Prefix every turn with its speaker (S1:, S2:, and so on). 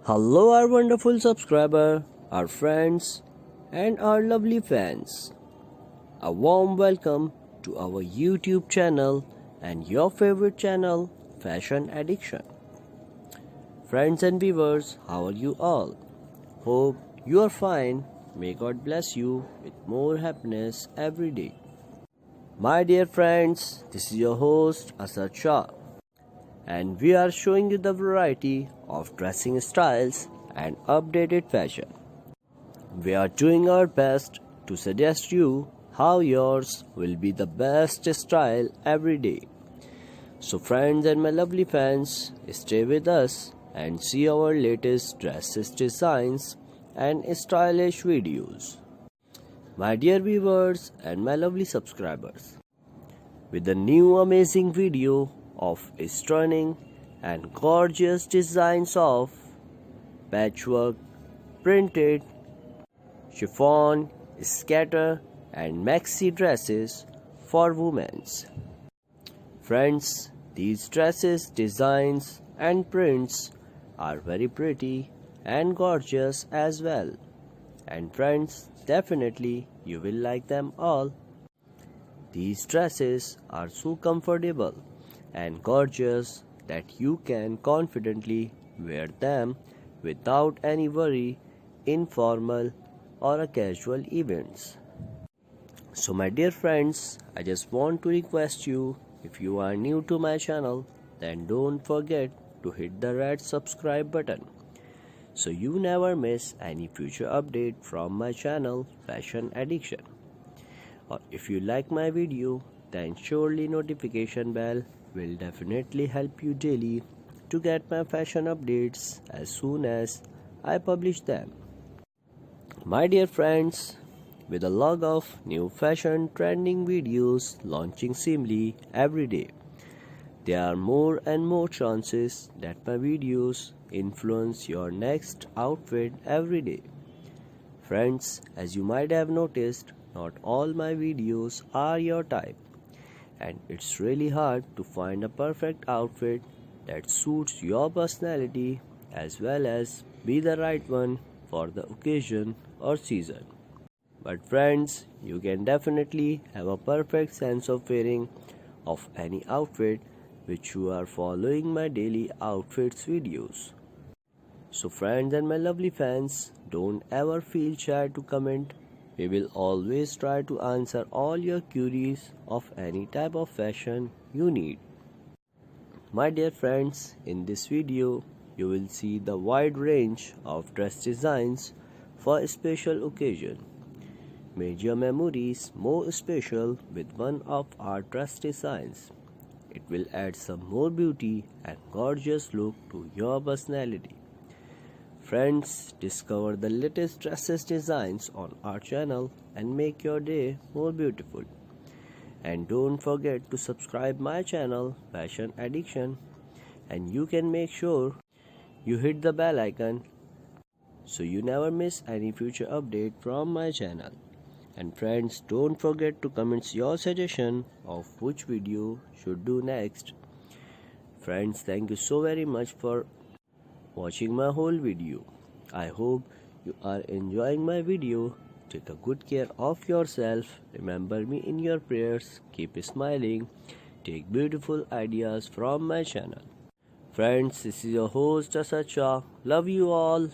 S1: Hello, our wonderful subscriber, our friends, and our lovely fans. A warm welcome to our YouTube channel and your favorite channel, Fashion Addiction. Friends and viewers, how are you all? Hope you are fine. May God bless you with more happiness every day. My dear friends, this is your host Asad Shah, and we are showing you the variety of dressing styles and updated fashion. We are doing our best to suggest you how yours will be the best style every day. So friends and my lovely fans, stay with us and see our latest dresses designs and stylish videos. My dear viewers and my lovely subscribers, with a new amazing video of stunning and gorgeous designs of patchwork, printed, chiffon, scatter and maxi dresses for women. Friends, these dresses, designs and prints are very pretty and gorgeous as well. And friends, definitely you will like them all. These dresses are so comfortable and gorgeous that you can confidently wear them without any worry in formal or a casual events. So my dear friends, I just want to request you, if you are new to my channel, then don't forget to hit the red subscribe button so you never miss any future update from my channel Fashion Addiction. Or if you like my video, then surely notification bell will definitely help you daily to get my fashion updates as soon as I publish them. My dear friends, with a log of new fashion trending videos launching seemingly every day, there are more and more chances that my videos influence your next outfit every day. Friends, as you might have noticed, not all my videos are your type, and it's really hard to find a perfect outfit that suits your personality as well as be the right one for the occasion or season. But friends, you can definitely have a perfect sense of wearing of any outfit which you are following my daily outfits videos. So friends and my lovely fans, don't ever feel shy to comment. We will always try to answer all your queries of any type of fashion you need. My dear friends, in this video, you will see the wide range of dress designs for a special occasion. Make your memories more special with one of our dress designs. It will add some more beauty and gorgeous look to your personality. Friends, discover the latest dresses designs on our channel and make your day more beautiful. And don't forget to subscribe my channel Fashion Addiction, and you can make sure you hit the bell icon so you never miss any future update from my channel. And friends, don't forget to comment your suggestion of which video should do next. Friends, thank you so very much for watching my whole video. I hope you are enjoying my video. Take a good care of yourself. Remember me in your prayers. Keep smiling. Take beautiful ideas from my channel. Friends, this is your host Asad Shah. Love you all.